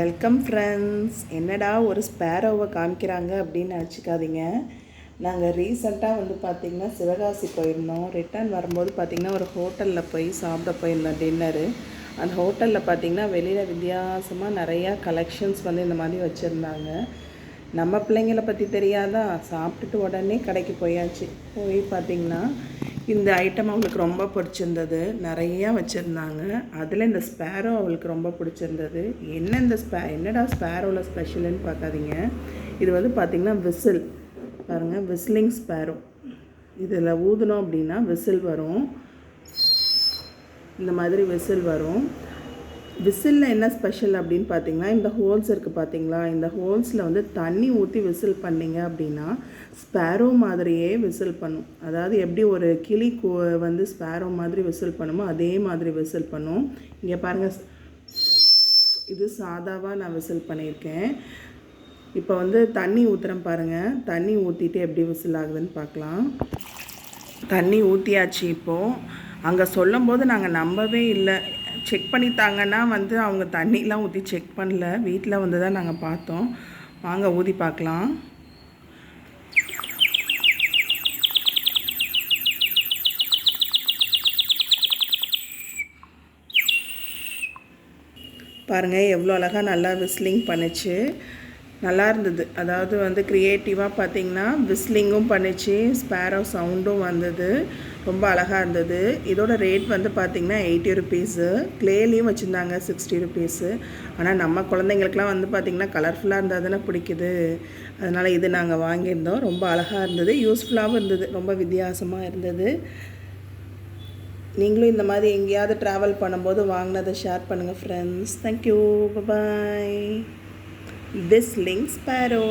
Welcome friends. என்னடா ஒரு ஸ்பேரோவை காமிக்கிறாங்க அப்படின்னு நினச்சிக்காதீங்க. நாங்கள் ரீசெண்டாக பார்த்திங்கன்னா சிவகாசி போயிருந்தோம். ரிட்டர்ன் வரும்போது பார்த்திங்கன்னா ஒரு ஹோட்டலில் போய் சாப்பிட போயிருந்தோம் டின்னரு. அந்த ஹோட்டலில் பார்த்திங்கன்னா வெளியில் வித்தியாசமாக நிறையா கலெக்ஷன்ஸ் இந்த மாதிரி வச்சுருந்தாங்க. நம்ம பிள்ளைங்களை பற்றி தெரியாதா, சாப்பிட்டுட்டு உடனே கடைக்கு போயாச்சு. போய் பார்த்திங்கன்னா இந்த ஐட்டம் அவளுக்கு ரொம்ப பிடிச்சிருந்தது. நிறையா வச்சுருந்தாங்க. அதில் இந்த ஸ்பேரோ அவளுக்கு ரொம்ப பிடிச்சிருந்தது. என்னடா ஸ்பேரோவில் ஸ்பெஷலுன்னு பார்க்காதீங்க. இது பார்த்திங்கன்னா விசில் பாருங்கள், விசிலிங் ஸ்பேரோ. இதில் ஊதுனோம் அப்படின்னா விசில் வரும். இந்த மாதிரி விசில் வரும். விசிலில் என்ன ஸ்பெஷல் அப்படின்னு பார்த்தீங்கன்னா, இந்த ஹோல்ஸ் இருக்குது பார்த்தீங்களா, இந்த ஹோல்ஸில் தண்ணி ஊற்றி விசில் பண்ணிங்க அப்படின்னா ஸ்பேரோ மாதிரியே விசில் பண்ணும். அதாவது எப்படி ஒரு கிளி ஸ்பேரோ மாதிரி விசில் பண்ணுமோ அதே மாதிரி விசில் பண்ணும். இங்கே பாருங்கள், இது சாதாவாக நான் விசில் பண்ணியிருக்கேன். இப்போ தண்ணி ஊற்றுறேன் பாருங்கள். தண்ணி ஊற்றிட்டு எப்படி விசில் ஆகுதுன்னு பார்க்கலாம். தண்ணி ஊற்றியாச்சு. இப்போது அங்கே சொல்லும்போது நாங்கள் நம்பவே இல்லை. செக் பண்ணித்தாங்கன்னா அவங்க தண்ணிலாம் ஊற்றி செக் பண்ணல. வீட்டில் தான் நாங்கள் பார்த்தோம். வாங்க ஊதி பார்க்கலாம். பாருங்கள் எவ்வளோ அழகாக நல்லா விஸ்லிங் பண்ணிச்சு. நல்லா இருந்தது. அதாவது க்ரியேட்டிவாக பார்த்திங்கன்னா விஸ்லிங்கும் பண்ணிச்சு, ஸ்பேரோ சவுண்டும் வந்தது. ரொம்ப அழகாக இருந்தது. இதோட ரேட் பார்த்திங்கன்னா 80 ருபீஸு. க்ளேலையும் வச்சுருந்தாங்க 60 ருபீஸு. ஆனால் நம்ம குழந்தைங்களுக்குலாம் பார்த்திங்கன்னா கலர்ஃபுல்லாக இருந்தால் தானே பிடிக்குது. அதனால் இது நாங்கள் வாங்கியிருந்தோம். ரொம்ப அழகாக இருந்தது, யூஸ்ஃபுல்லாகவும் இருந்தது, ரொம்ப வித்தியாசமாக இருந்தது. நீங்களும் இந்த மாதிரி எங்கேயாவது ட்ராவல் பண்ணும்போது வாங்கினதை ஷேர் பண்ணுங்கள் ஃப்ரெண்ட்ஸ். தேங்க்யூ, பாய். Whistling Sparrow.